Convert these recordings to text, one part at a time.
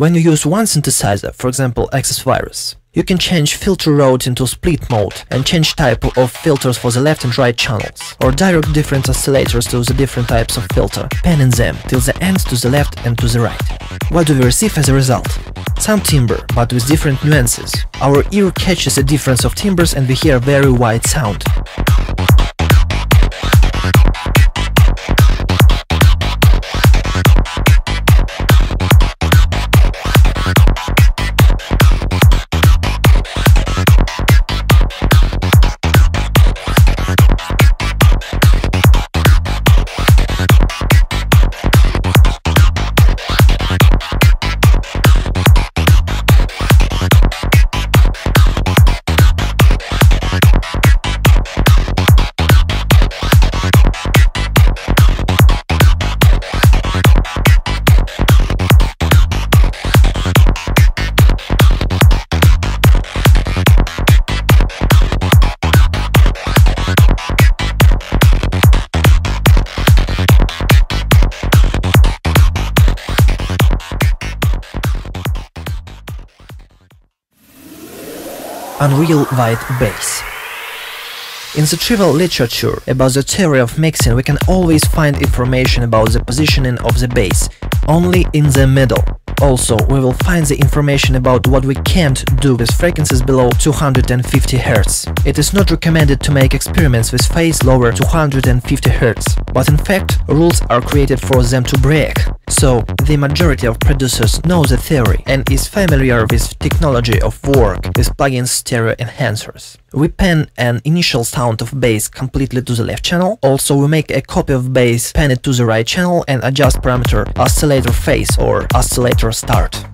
When you use one synthesizer, for example Access Virus, you can change filter route into split mode and change type of filters for the left and right channels, or direct different oscillators to the different types of filter, panning them till the end to the left and to the right. What do we receive as a result? Some timbre, but with different nuances. Our ear catches a difference of timbres and we hear a very wide sound. Unreal white bass. In the trivial literature about the theory of mixing, we can always find information about the positioning of the bass only in the middle. Also, we will find the information about what we can't do with frequencies below 250 Hz. It is not recommended to make experiments with phase lower 250 Hz, but in fact, rules are created for them to break. So, the majority of producers know the theory and is familiar with technology of work with plugin stereo enhancers. We pan an initial sound of bass completely to the left channel, also we make a copy of bass, pan it to the right channel and adjust parameter oscillator phase or oscillator start.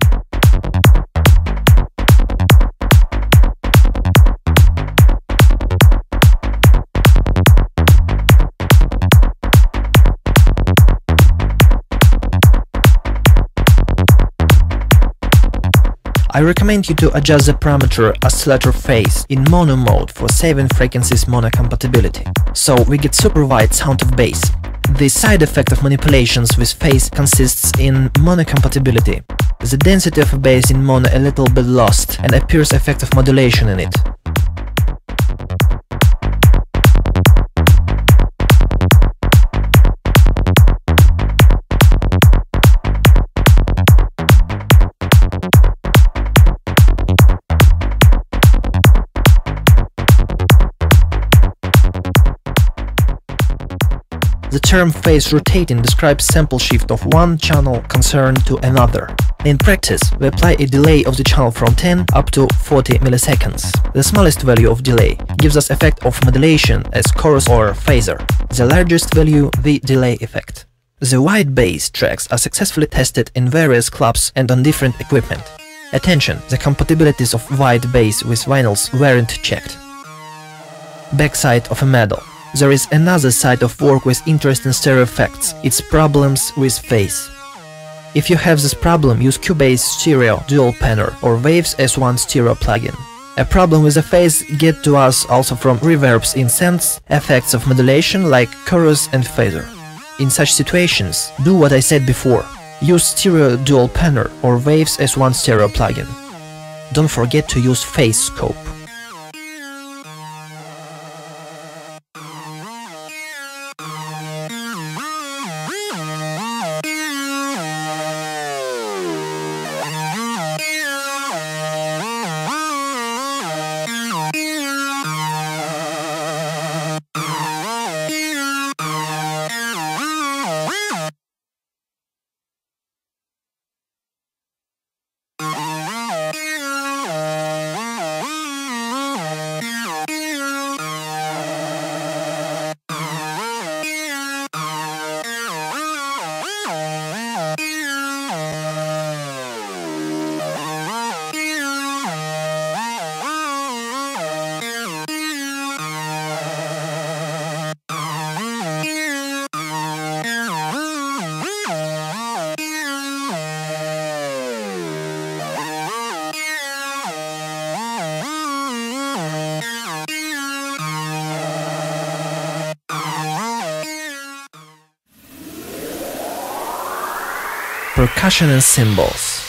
I recommend you to adjust the parameter oscillator phase in mono mode for saving frequencies mono compatibility. So we get super wide sound of bass. The side effect of manipulations with phase consists in mono compatibility. The density of a bass in mono a little bit lost and appears effect of modulation in it. The term phase rotating describes sample shift of one channel concerned to another. In practice, we apply a delay of the channel from 10 up to 40 milliseconds. The smallest value of delay gives us effect of modulation as chorus or phaser. The largest value, the delay effect. The wide bass tracks are successfully tested in various clubs and on different equipment. Attention, the compatibilities of wide bass with vinyls weren't checked. Backside of a medal. There is another side of work with interesting stereo effects, its problems with phase. If you have this problem, use Cubase Stereo Dual Panner or Waves S1 Stereo plugin. A problem with the phase gets to us also from reverbs in synths, effects of modulation like chorus and phaser. In such situations, do what I said before. Use Stereo Dual Panner or Waves S1 Stereo plugin. Don't forget to use phase scope. Percussion and cymbals.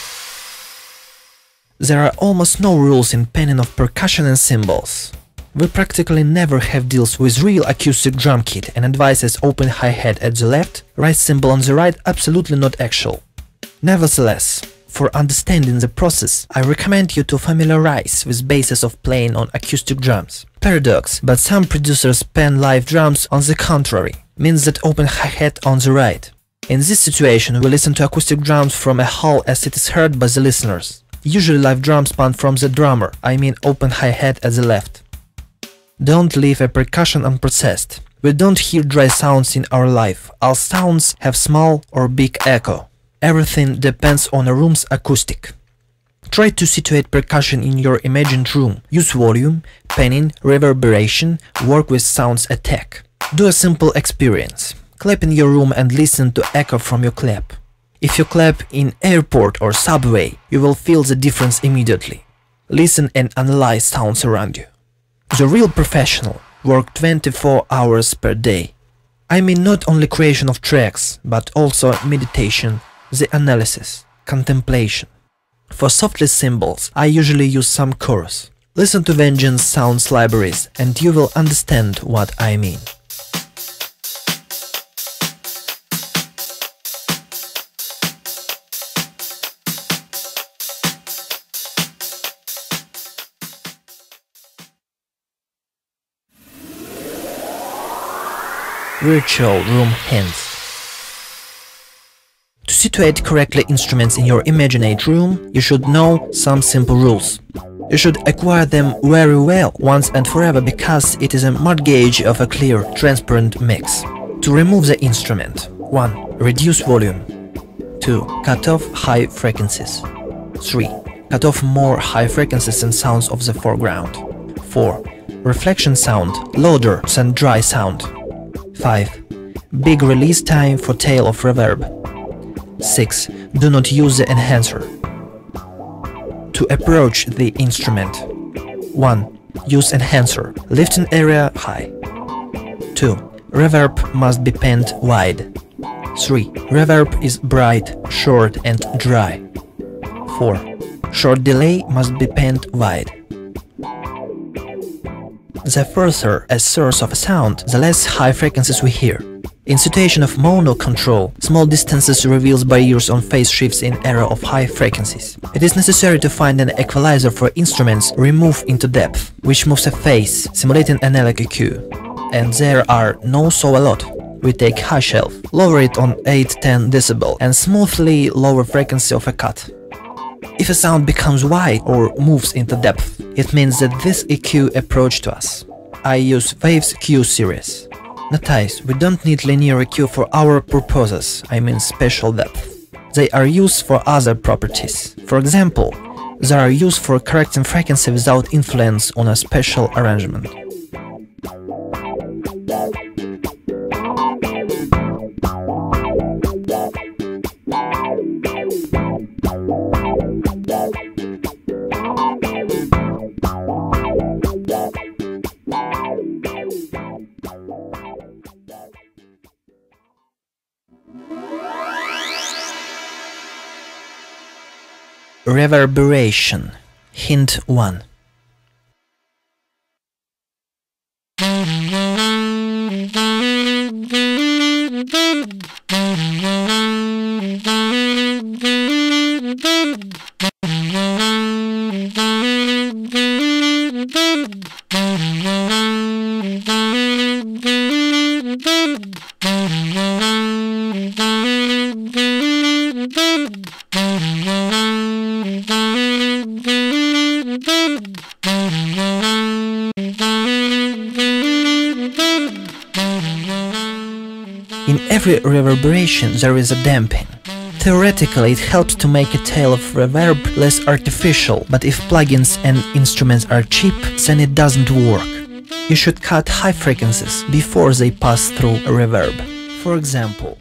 There are almost no rules in panning of percussion and cymbals. We practically never have deals with real acoustic drum kit and advises open hi-hat at the left, right cymbal on the right absolutely not actual. Nevertheless, for understanding the process, I recommend you to familiarize with basis of playing on acoustic drums. Paradox, but some producers pan live drums on the contrary, means that open hi-hat on the right. In this situation, we listen to acoustic drums from a hall as it is heard by the listeners. Usually live drums pan from the drummer, I mean open hi-hat at the left. Don't leave a percussion unprocessed. We don't hear dry sounds in our life. All sounds have small or big echo. Everything depends on a room's acoustic. Try to situate percussion in your imagined room. Use volume, panning, reverberation, work with sounds attack. Do a simple experience. Clap in your room and listen to echo from your clap. If you clap in airport or subway, you will feel the difference immediately. Listen and analyze sounds around you. The real professional work 24 hours per day. I mean not only creation of tracks, but also meditation, the analysis, contemplation. For softly cymbals, I usually use some chorus. Listen to Vengeance Sounds libraries and you will understand what I mean. Virtual room hands. To situate correctly instruments in your imagined room, you should know some simple rules. You should acquire them very well once and forever because it is a mud gauge of a clear, transparent mix. To remove the instrument: 1. Reduce volume. 2. Cut off high frequencies. 3. Cut off more high frequencies and sounds of the foreground. 4. Reflection sound, louder than dry sound. 5. Big release time for tail of reverb. 6. Do not use the enhancer. To approach the instrument: 1. Use enhancer, lifting area high. 2. Reverb must be panned wide. 3. Reverb is bright, short and dry. 4. Short delay must be panned wide. The further a source of sound, the less high frequencies we hear. In situation of mono control, small distances reveals barriers on phase shifts in area of high frequencies. It is necessary to find an equalizer for instruments remove into depth, which moves a phase, simulating analog EQ. And there are no so a lot. We take high shelf, lower it on 8-10 dB and smoothly lower frequency of a cut. If a sound becomes wide or moves into depth, it means that this EQ approach to us. I use Waves Q series. Notice, we don't need linear EQ for our purposes, I mean special depth. They are used for other properties. For example, they are used for correcting frequency without influence on a special arrangement. Reverberation. Hint 1. In every reverberation there is a damping. Theoretically, it helps to make a tail of reverb less artificial, but if plugins and instruments are cheap, then it doesn't work. You should cut high frequencies before they pass through a reverb. For example,